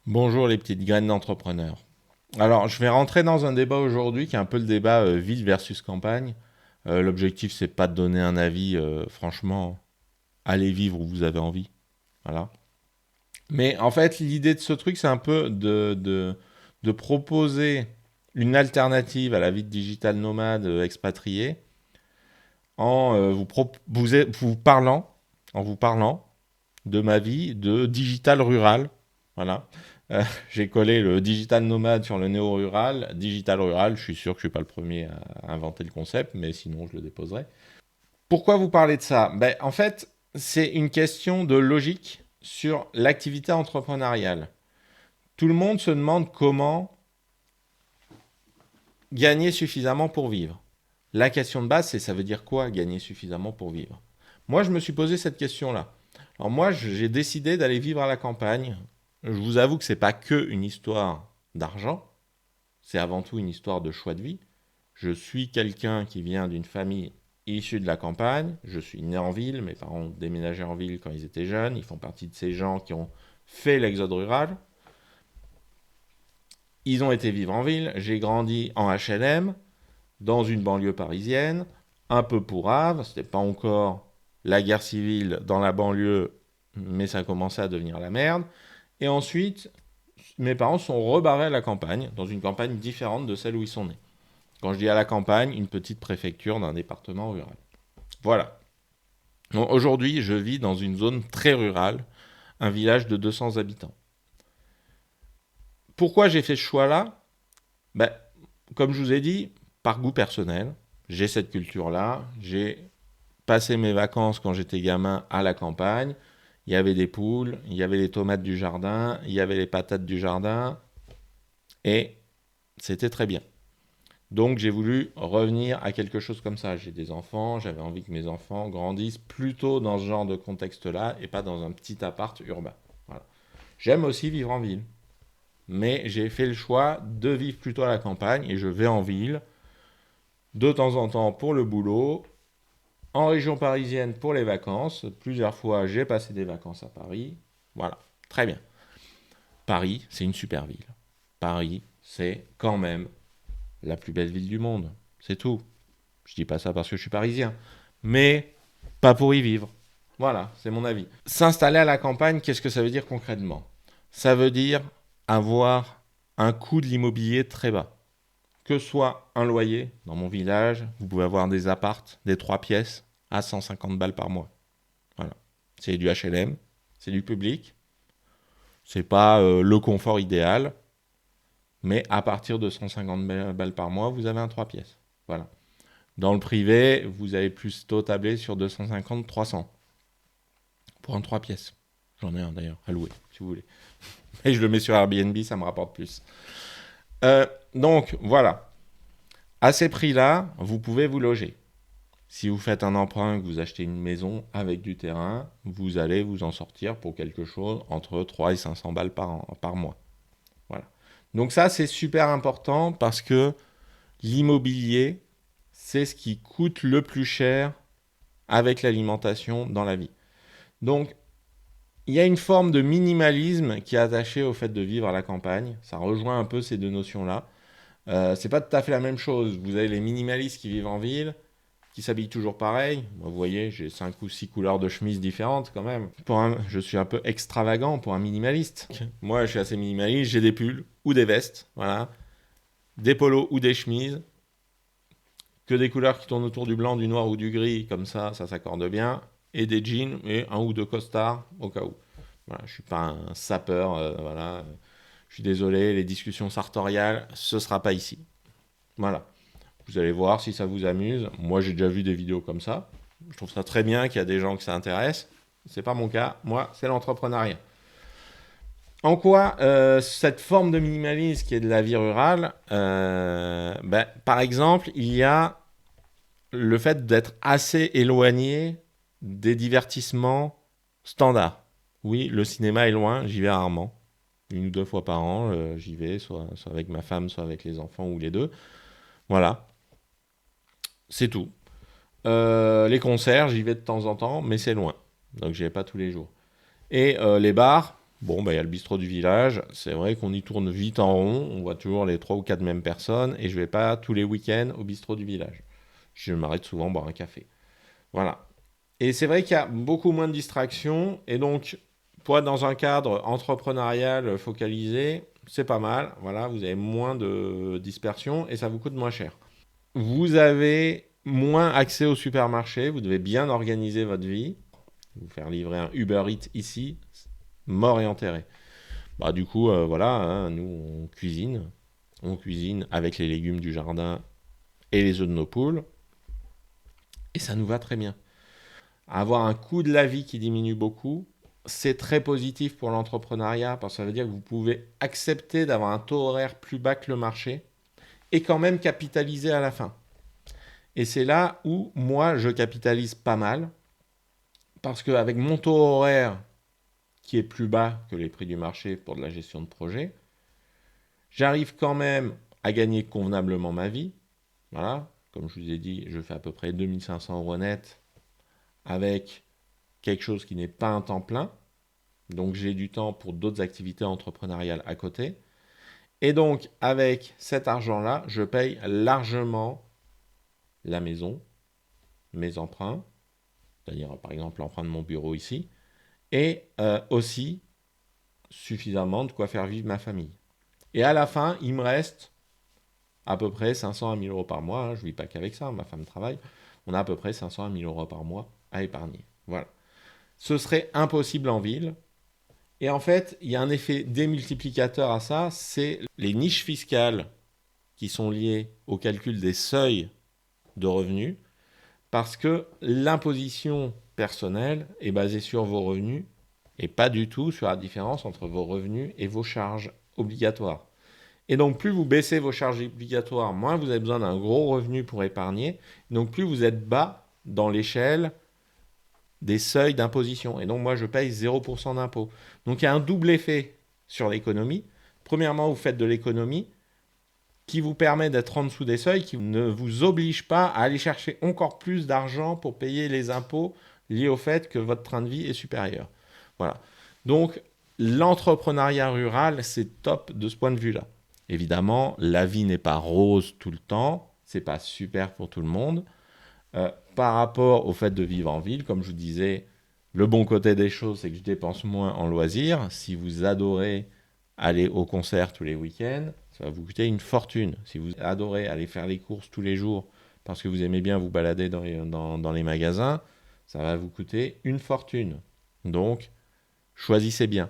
Bonjour les petites graines d'entrepreneurs. Alors, je vais rentrer dans un débat aujourd'hui qui est un peu le débat ville versus campagne. L'objectif, c'est pas de donner un avis, franchement, allez vivre où vous avez envie. Voilà. Mais en fait, l'idée de ce truc, c'est un peu de proposer une alternative à la vie de digital nomade expatrié en vous parlant de ma vie de digital rural. Voilà. J'ai collé le digital nomade sur le néo-rural. Digital rural, je suis sûr que je ne suis pas le premier à inventer le concept, mais sinon je le déposerai. Pourquoi vous parlez de ça? En fait, c'est une question de logique sur l'activité entrepreneuriale. Tout le monde se demande comment gagner suffisamment pour vivre. La question de base, c'est ça veut dire quoi gagner suffisamment pour vivre? Moi, je me suis posé cette question-là. Alors moi, j'ai décidé d'aller vivre à la campagne. Je vous avoue que c'est pas que une histoire d'argent, c'est avant tout une histoire de choix de vie. Je suis quelqu'un qui vient d'une famille issue de la campagne. Je suis né en ville. Mes parents ont déménagé en ville quand ils étaient jeunes. Ils font partie de ces gens qui ont fait l'exode rural. Ils ont été vivre en ville. J'ai grandi en HLM, dans une banlieue parisienne, un peu pourrave. C'était pas encore la guerre civile dans la banlieue, mais ça commençait à devenir la merde. Et ensuite, mes parents sont rebarrés à la campagne, dans une campagne différente de celle où ils sont nés. Quand je dis à la campagne, une petite préfecture d'un département rural. Voilà. Donc aujourd'hui, je vis dans une zone très rurale, un village de 200 habitants. Pourquoi j'ai fait ce choix-là? ben, Comme je vous ai dit, par goût personnel, j'ai cette culture-là. J'ai passé mes vacances quand j'étais gamin à la campagne. Il y avait des poules, il y avait les tomates du jardin, il y avait les patates du jardin, et c'était très bien. Donc j'ai voulu revenir à quelque chose comme ça. J'ai des enfants, j'avais envie que mes enfants grandissent plutôt dans ce genre de contexte-là et pas dans un petit appart urbain. Voilà. J'aime aussi vivre en ville, mais j'ai fait le choix de vivre plutôt à la campagne et je vais en ville de temps en temps pour le boulot, en région parisienne pour les vacances. Plusieurs fois j'ai passé des vacances à Paris. Voilà, très bien. Paris, c'est une super ville. Paris, c'est quand même la plus belle ville du monde. C'est tout. Je dis pas ça parce que je suis parisien, mais pas pour y vivre. Voilà, c'est mon avis. S'installer à la campagne, qu'est-ce que ça veut dire concrètement? Ça veut dire avoir un coût de l'immobilier très bas. Que ce soit un loyer, dans mon village, vous pouvez avoir des appartes, des 3 pièces, à 150 balles par mois. Voilà. C'est du HLM, c'est du public, c'est pas le confort idéal, mais à partir de 150 balles par mois, vous avez un 3 pièces. Voilà. Dans le privé, vous avez plutôt tablé sur 250-300 pour un 3 pièces. J'en ai un d'ailleurs à louer, si vous voulez. Et je le mets sur Airbnb, ça me rapporte plus. Donc voilà, à ces prix-là, vous pouvez vous loger. Si vous faites un emprunt, que vous achetez une maison avec du terrain, vous allez vous en sortir pour quelque chose entre 3 et 500 balles par mois. Voilà. Donc ça, c'est super important parce que l'immobilier, c'est ce qui coûte le plus cher avec l'alimentation dans la vie. Donc, il y a une forme de minimalisme qui est attachée au fait de vivre à la campagne. Ça rejoint un peu ces deux notions-là. C'est pas tout à fait la même chose. Vous avez les minimalistes qui vivent en ville, qui s'habillent toujours pareil. Moi, vous voyez, j'ai 5 ou 6 couleurs de chemises différentes quand même. Je suis un peu extravagant pour un minimaliste. Moi, je suis assez minimaliste. J'ai des pulls ou des vestes, voilà, des polos ou des chemises, que des couleurs qui tournent autour du blanc, du noir ou du gris, comme ça s'accorde bien, et des jeans et un ou deux costards au cas où. Voilà, je suis pas un sapeur, voilà. Je suis désolé, les discussions sartoriales, ce sera pas ici. Voilà. Vous allez voir si ça vous amuse. Moi, j'ai déjà vu des vidéos comme ça. Je trouve ça très bien qu'il y a des gens que ça intéresse. C'est pas mon cas. Moi, c'est l'entrepreneuriat. En quoi cette forme de minimalisme qui est de la vie rurale, par exemple, il y a le fait d'être assez éloigné des divertissements standards. Oui, le cinéma est loin, j'y vais rarement. Une ou deux fois par an, j'y vais, soit avec ma femme, soit avec les enfants ou les deux. Voilà, c'est tout. Les concerts, j'y vais de temps en temps, mais c'est loin. Donc j'y vais pas tous les jours. Et les bars, Bon, bah, il y a le bistrot du village. C'est vrai qu'on y tourne vite en rond. On voit toujours les 3 ou 4 mêmes personnes. Et je vais pas tous les week-ends au bistrot du village. Je m'arrête souvent boire un café. Voilà. Et c'est vrai qu'il y a beaucoup moins de distractions. Et donc, pour être dans un cadre entrepreneurial focalisé, c'est pas mal. Voilà, vous avez moins de dispersion et ça vous coûte moins cher. Vous avez moins accès au supermarché. Vous devez bien organiser votre vie. Vous faire livrer un Uber Eats ici, mort et enterré. Bah, du coup, voilà, hein, nous, on cuisine. On cuisine avec les légumes du jardin et les œufs de nos poules. Et ça nous va très bien. Avoir un coût de la vie qui diminue beaucoup, c'est très positif pour l'entrepreneuriat parce que ça veut dire que vous pouvez accepter d'avoir un taux horaire plus bas que le marché et quand même capitaliser à la fin. Et c'est là où moi je capitalise pas mal parce qu'avec mon taux horaire qui est plus bas que les prix du marché pour de la gestion de projet, j'arrive quand même à gagner convenablement ma vie. Voilà, comme je vous ai dit, je fais à peu près 2 500 € net avec quelque chose qui n'est pas un temps plein. Donc j'ai du temps pour d'autres activités entrepreneuriales à côté. Et donc avec cet argent-là, je paye largement la maison, mes emprunts, c'est-à-dire par exemple l'emprunt de mon bureau ici, et aussi suffisamment de quoi faire vivre ma famille. Et à la fin, il me reste à peu près 500 à 1000 € par mois. Hein. Je ne vis pas qu'avec ça, ma femme travaille. On a à peu près 500 à 1000 € par mois à épargner. Voilà. Ce serait impossible en ville. Et en fait, il y a un effet démultiplicateur à ça, c'est les niches fiscales qui sont liées au calcul des seuils de revenus, parce que l'imposition personnelle est basée sur vos revenus et pas du tout sur la différence entre vos revenus et vos charges obligatoires. Et donc, plus vous baissez vos charges obligatoires, moins vous avez besoin d'un gros revenu pour épargner. Donc, plus vous êtes bas dans l'échelle des seuils d'imposition. Et donc, moi, je paye 0% d'impôt. Donc, il y a un double effet sur l'économie. Premièrement, vous faites de l'économie qui vous permet d'être en dessous des seuils, qui ne vous oblige pas à aller chercher encore plus d'argent pour payer les impôts liés au fait que votre train de vie est supérieur. Voilà. Donc, l'entrepreneuriat rural, c'est top de ce point de vue-là. Évidemment, la vie n'est pas rose tout le temps, c'est pas super pour tout le monde. Par rapport au fait de vivre en ville, comme je vous disais, le bon côté des choses, c'est que je dépense moins en loisirs. Si vous adorez aller au concert tous les week-ends, ça va vous coûter une fortune. Si vous adorez aller faire les courses tous les jours parce que vous aimez bien vous balader dans les magasins, ça va vous coûter une fortune. Donc, choisissez bien.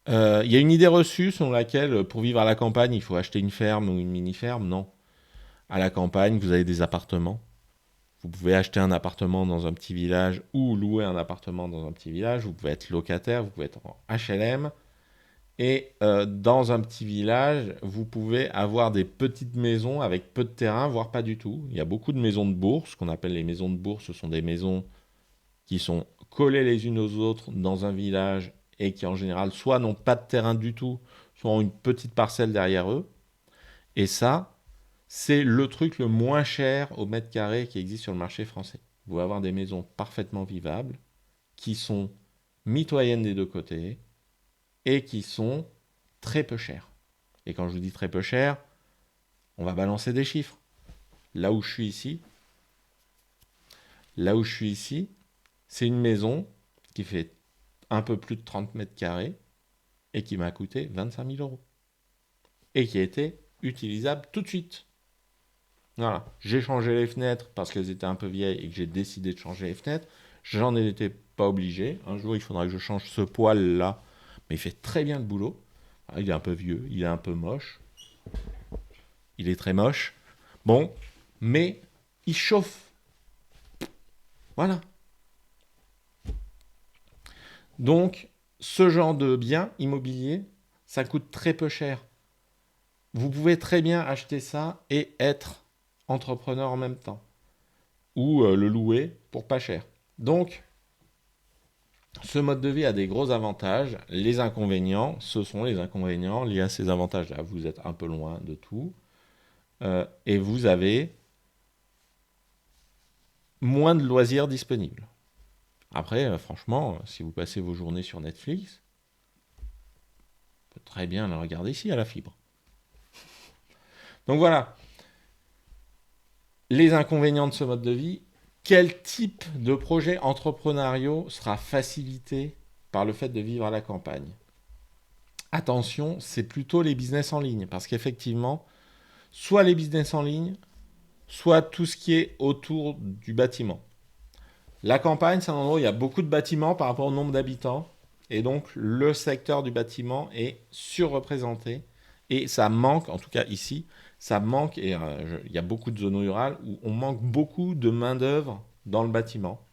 Il y a une idée reçue selon laquelle pour vivre à la campagne, il faut acheter une ferme ou une mini-ferme. Non. À la campagne, vous avez des appartements. Vous pouvez acheter un appartement dans un petit village ou louer un appartement dans un petit village. Vous pouvez être locataire, vous pouvez être en HLM. Et dans un petit village, vous pouvez avoir des petites maisons avec peu de terrain, voire pas du tout. Il y a beaucoup de maisons de bourse, ce qu'on appelle les maisons de bourse. Ce sont des maisons qui sont collées les unes aux autres dans un village et qui en général soit n'ont pas de terrain du tout, soit ont une petite parcelle derrière eux. Et ça, c'est le truc le moins cher au mètre carré qui existe sur le marché français. Vous pouvez avoir des maisons parfaitement vivables, qui sont mitoyennes des deux côtés, et qui sont très peu chères. Et quand je vous dis très peu cher, on va balancer des chiffres. Là où je suis ici, là où je suis ici, c'est une maison qui fait un peu plus de 30 mètres carrés et qui m'a coûté 25 000 € et qui a été utilisable tout de suite. Voilà, j'ai changé les fenêtres parce qu'elles étaient un peu vieilles et que j'ai décidé de changer les fenêtres. J'en étais pas obligé. Un jour, il faudra que je change ce poêle-là, mais il fait très bien le boulot. Il est un peu vieux, il est un peu moche. Il est très moche. Bon, mais il chauffe. Voilà. Donc, ce genre de bien immobilier, ça coûte très peu cher. Vous pouvez très bien acheter ça et être entrepreneur en même temps. Ou le louer pour pas cher. Donc, ce mode de vie a des gros avantages. Les inconvénients, ce sont les inconvénients liés à ces avantages-là. Vous êtes un peu loin de tout. Et vous avez moins de loisirs disponibles. Après, franchement, si vous passez vos journées sur Netflix, on peut très bien le regarder ici à la fibre. Donc voilà, les inconvénients de ce mode de vie. Quel type de projet entrepreneurial sera facilité par le fait de vivre à la campagne? Attention, c'est plutôt les business en ligne, parce qu'effectivement, soit les business en ligne, soit tout ce qui est autour du bâtiment. La campagne, c'est un endroit où il y a beaucoup de bâtiments par rapport au nombre d'habitants, et donc le secteur du bâtiment est surreprésenté, et ça manque, en tout cas ici, ça manque, et il y a beaucoup de zones rurales où on manque beaucoup de main-d'œuvre dans le bâtiment.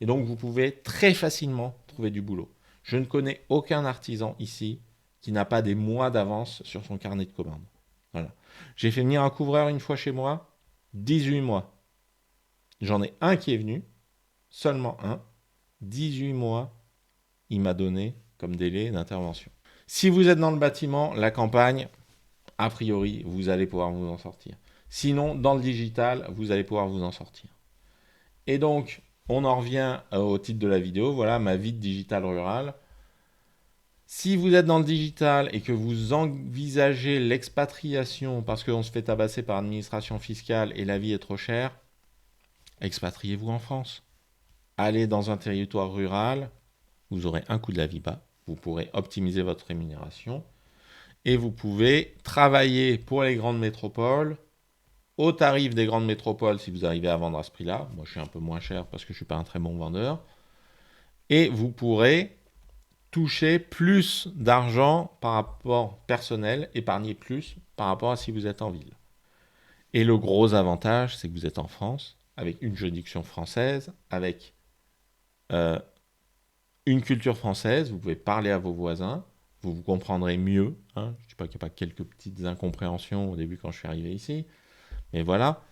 Et donc vous pouvez très facilement trouver du boulot. Je ne connais aucun artisan ici qui n'a pas des mois d'avance sur son carnet de commandes. Voilà. J'ai fait venir un couvreur une fois chez moi, 18 mois. J'en ai un qui est venu, seulement un, 18 mois, il m'a donné comme délai d'intervention. Si vous êtes dans le bâtiment, la campagne, a priori, vous allez pouvoir vous en sortir. Sinon, dans le digital, vous allez pouvoir vous en sortir. Et donc, on en revient au titre de la vidéo, voilà, ma vie de digital rural. Si vous êtes dans le digital et que vous envisagez l'expatriation parce qu'on se fait tabasser par l'administration fiscale et la vie est trop chère, expatriez-vous en France. Allez dans un territoire rural, vous aurez un coût de la vie bas, vous pourrez optimiser votre rémunération et vous pouvez travailler pour les grandes métropoles, au tarif des grandes métropoles si vous arrivez à vendre à ce prix-là. Moi, je suis un peu moins cher parce que je ne suis pas un très bon vendeur. Et vous pourrez toucher plus d'argent par rapport personnel, épargner plus par rapport à si vous êtes en ville. Et le gros avantage, c'est que vous êtes en France, avec une juridiction française, avec une culture française, vous pouvez parler à vos voisins, vous vous comprendrez mieux. Hein. Je ne dis pas qu'il n'y a pas quelques petites incompréhensions au début quand je suis arrivé ici, mais voilà.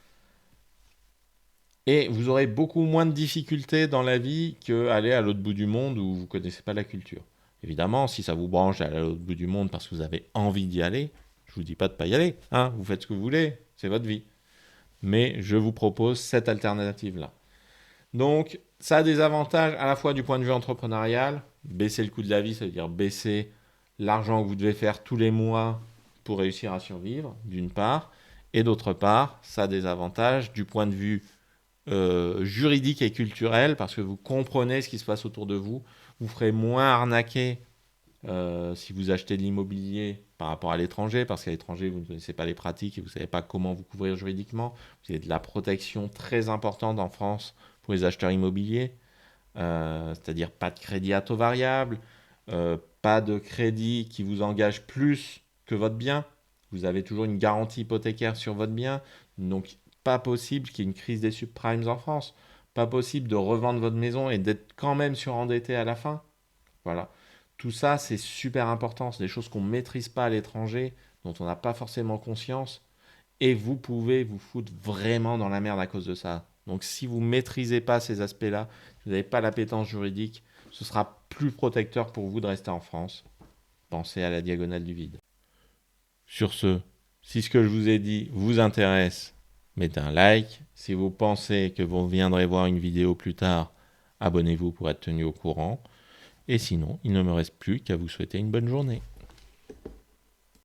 Et vous aurez beaucoup moins de difficultés dans la vie qu'aller à l'autre bout du monde où vous ne connaissez pas la culture. Évidemment, si ça vous branche d'aller à l'autre bout du monde parce que vous avez envie d'y aller, je ne vous dis pas de ne pas y aller. Hein, vous faites ce que vous voulez, c'est votre vie. Mais je vous propose cette alternative-là. Donc, ça a des avantages à la fois du point de vue entrepreneurial. Baisser le coût de la vie, ça veut dire baisser l'argent que vous devez faire tous les mois pour réussir à survivre, d'une part. Et d'autre part, ça a des avantages du point de vue juridique et culturel, parce que vous comprenez ce qui se passe autour de vous. Vous ferez moins arnaquer si vous achetez de l'immobilier par rapport à l'étranger, parce qu'à l'étranger, vous ne connaissez pas les pratiques et vous ne savez pas comment vous couvrir juridiquement. Vous avez de la protection très importante en France pour les acheteurs immobiliers, c'est-à-dire pas de crédit à taux variable, pas de crédit qui vous engage plus que votre bien. Vous avez toujours une garantie hypothécaire sur votre bien, donc pas possible qu'il y ait une crise des subprimes en France. Pas possible de revendre votre maison et d'être quand même surendetté à la fin. Voilà. Tout ça, c'est super important. C'est des choses qu'on ne maîtrise pas à l'étranger, dont on n'a pas forcément conscience. Et vous pouvez vous foutre vraiment dans la merde à cause de ça. Donc si vous ne maîtrisez pas ces aspects-là, si vous n'avez pas l'appétence juridique, ce sera plus protecteur pour vous de rester en France. Pensez à la diagonale du vide. Sur ce, si ce que je vous ai dit vous intéresse, mettez un like. Si vous pensez que vous viendrez voir une vidéo plus tard, abonnez-vous pour être tenu au courant. Et sinon, il ne me reste plus qu'à vous souhaiter une bonne journée.